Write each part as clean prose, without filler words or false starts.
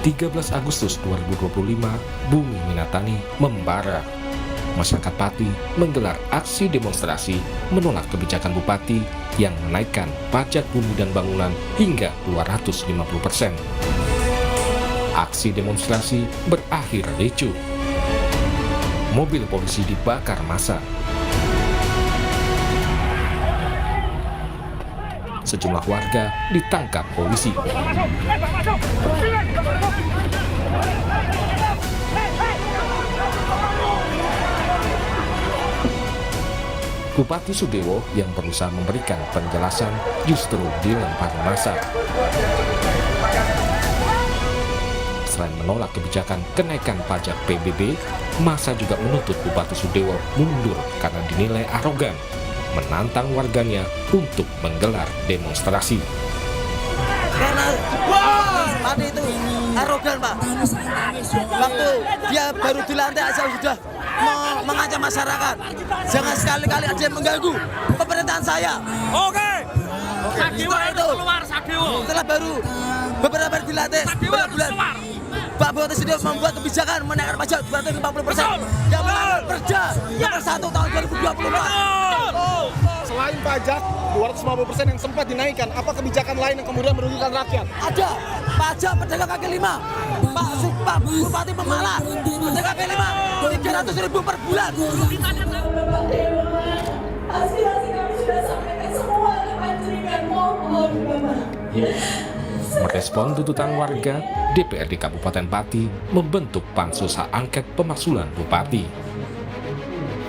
13 Agustus 2025, bumi Minatani membara. Masyarakat Pati menggelar aksi demonstrasi menolak kebijakan bupati yang menaikkan pajak bumi dan bangunan hingga 250%. Aksi demonstrasi berakhir ricuh. Mobil polisi dibakar massa. Sejumlah warga ditangkap polisi. Bupati Sudewo yang berusaha memberikan penjelasan justru dilempar massa. Selain menolak kebijakan kenaikan pajak PBB, massa juga menuntut Bupati Sudewo mundur karena dinilai arogan, menantang warganya untuk menggelar demonstrasi. Karena Pati itu arogan, Pak. Waktu dia baru dilantik aja sudah mengancam masyarakat. Jangan sekali-kali ada yang mengganggu pemerintahan saya. Oke. Sadewo itu keluar, Sadewo. Setelah baru beberapa hari dilantik, beberapa bulan, Pak Bupati Sudewo membuat kebijakan menaikkan pajak 250%. Yang melanggar Perda nomor 1 tahun 2024. Selain pajak 250% yang sempat dinaikkan, apa kebijakan lain yang kemudian merugikan rakyat? Ada pajak pedagang kaki lima. Pak Bupati Pemalang, pedagang kaki lima 300.000 per bulan. Aspirasi kami sudah sampaikan semua ke Panjeringan, mohon Bapak. Merespon tuntutan warga, DPRD Kabupaten Pati membentuk Pansus Hak Angket Pemakzulan Bupati.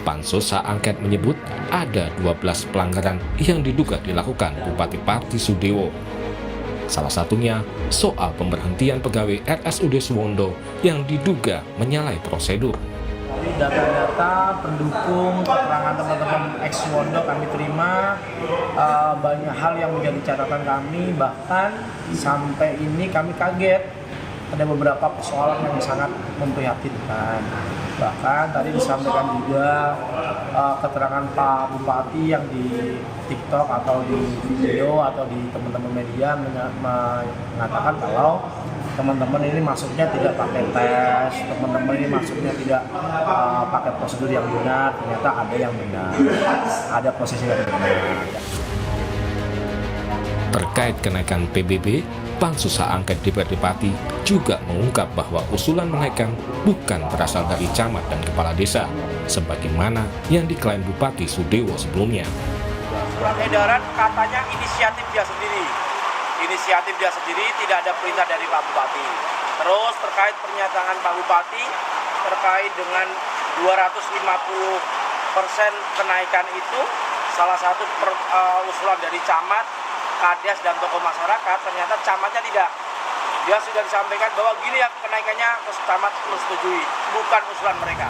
Pansus Hak Angket menyebut ada 12 pelanggaran yang diduga dilakukan Bupati Pati Sudewo. Salah satunya soal pemberhentian pegawai RSUD Suwondo yang diduga menyalahi prosedur. Dari data-data pendukung keterangan teman-teman ex Suwondo kami terima banyak hal yang menjadi catatan kami, bahkan sampai ini kami kaget ada beberapa persoalan yang sangat memprihatinkan. Bahkan tadi disampaikan juga keterangan Pak Bupati yang di TikTok atau di video atau di teman-teman media mengatakan kalau teman-teman ini masuknya tidak pakai tes, teman-teman ini masuknya tidak pakai prosedur yang benar. Ternyata ada yang benar, ada proses yang benar. Terkait kenaikan PBB, Pansus Hak Angket DPRD Pati juga mengungkap bahwa usulan menaikkan bukan berasal dari camat dan kepala desa, sebagaimana yang diklaim Bupati Sudewo sebelumnya. Surat edaran katanya inisiatif dia sendiri. Inisiatif dia sendiri, tidak ada perintah dari Pak Bupati. Terus terkait pernyataan Pak Bupati terkait dengan 250% kenaikan itu, salah satu usulan dari camat, kades dan tokoh masyarakat, ternyata camatnya tidak. Dia sudah disampaikan bahwa gini ya kenaikannya, camat menyetujui, bukan usulan mereka.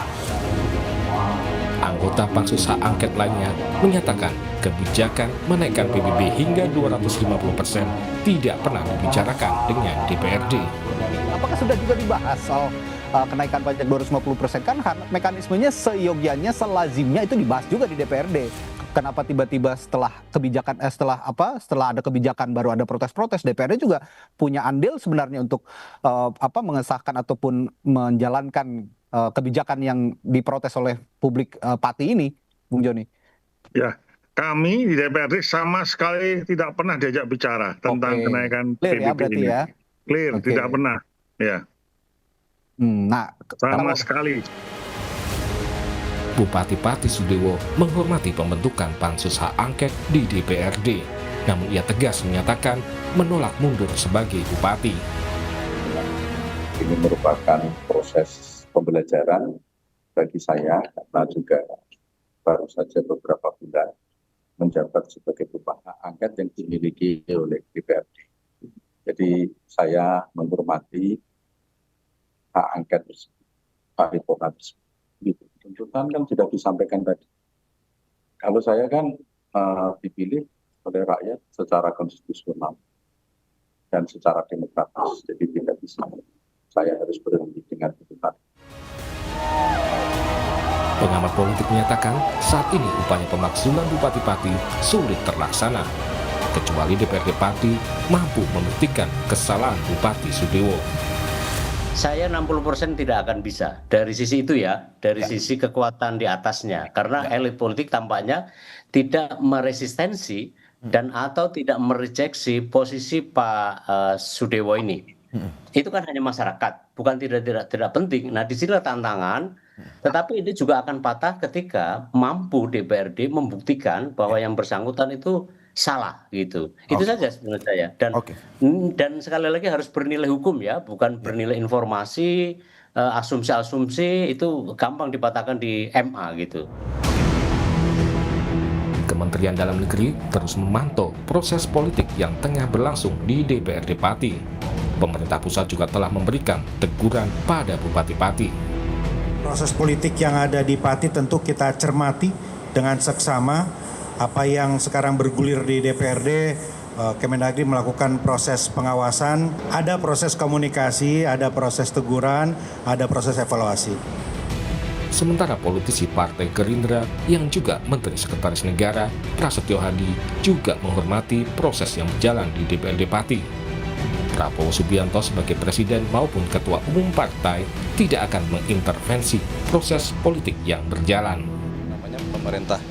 Anggota Pansus Hak Angket lainnya menyatakan kebijakan menaikkan PBB hingga 250% tidak pernah dibicarakan dengan DPRD. Apakah sudah juga dibahas soal kenaikan pajak 250%? Kan mekanismenya seyogianya, selazimnya itu dibahas juga di DPRD. Kenapa tiba-tiba setelah kebijakan setelah ada kebijakan baru ada protes-protes? DPRD juga punya andil sebenarnya untuk mengesahkan ataupun menjalankan kebijakan yang diprotes oleh publik Pati ini, Bung Joni. Ya, kami di DPRD sama sekali tidak pernah diajak bicara tentang kenaikan Clear PBB ya, ini. ya? Clear, tidak pernah. Ya. Nah, sama sekali. Bupati Pati Sudewo menghormati pembentukan Pansus Hak Angket di DPRD, namun ia tegas menyatakan menolak mundur sebagai bupati. Ini merupakan proses pembelajaran bagi saya karena juga baru saja beberapa bulan menjabat sebagai bupati hak angket yang dimiliki oleh DPRD. Jadi saya menghormati hak angket tersebut, paripurna tersebut. Tuntutan kan sudah disampaikan tadi. Kalau saya kan dipilih oleh rakyat secara konstitusional dan secara demokratis, jadi tidak bisa saya harus berhenti dengan tuntutan. Pengamat politik menyatakan saat ini upaya pemakzulan Bupati Pati sulit terlaksana, kecuali DPRD Pati mampu membuktikan kesalahan Bupati Sudewo. Saya 60% tidak akan bisa dari sisi itu ya, dari sisi kekuatan di atasnya. Karena elit politik tampaknya tidak meresistensi dan atau tidak merejeksi posisi Pak Sudewo ini. Itu kan hanya masyarakat, bukan tidak penting. Nah, disinilah tantangan. Tetapi ini juga akan patah ketika mampu DPRD membuktikan bahwa yang bersangkutan itu salah gitu. Itu saja menurut saya. Dan sekali lagi harus bernilai hukum ya, bukan bernilai informasi, asumsi-asumsi itu gampang dipatahkan di MA gitu. Kementerian Dalam Negeri terus memantau proses politik yang tengah berlangsung di DPRD Pati. Pemerintah pusat juga telah memberikan teguran pada Bupati Pati. Proses politik yang ada di Pati tentu kita cermati dengan seksama. Apa yang sekarang bergulir di DPRD, Kemendagri melakukan proses pengawasan, ada proses komunikasi, ada proses teguran, ada proses evaluasi. Sementara politisi Partai Gerindra yang juga Menteri Sekretaris Negara Prasetyo Hadi juga menghormati proses yang berjalan di DPRD Pati. Prabowo Subianto sebagai presiden maupun ketua umum partai tidak akan mengintervensi proses politik yang berjalan. Namanya pemerintah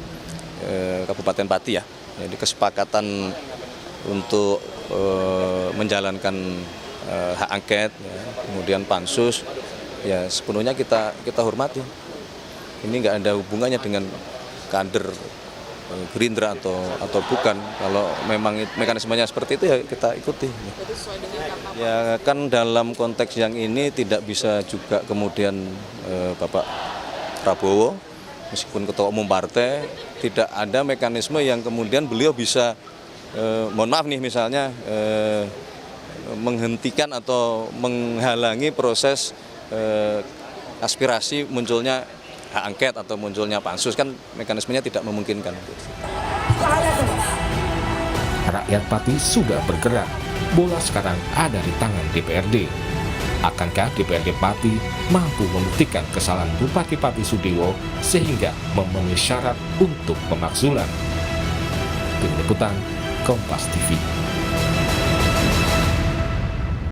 Kabupaten Pati ya, jadi kesepakatan untuk menjalankan hak angket, ya, kemudian pansus, ya sepenuhnya kita hormati. Ini nggak ada hubungannya dengan kader Gerindra atau bukan. Kalau memang mekanismenya seperti itu ya kita ikuti. Ya kan dalam konteks yang ini tidak bisa juga kemudian Bapak Prabowo meskipun ketua umum partai tidak ada mekanisme yang kemudian beliau bisa mohon maaf nih misalnya menghentikan atau menghalangi proses aspirasi munculnya hak angket atau munculnya pansus, kan mekanismenya tidak memungkinkan. Rakyat Pati sudah bergerak, bola sekarang ada di tangan DPRD. Akankah DPRD Pati mampu membuktikan kesalahan Bupati Pati Sudewo sehingga memenuhi syarat untuk pemakzulan? Tim Liputan Kompas TV.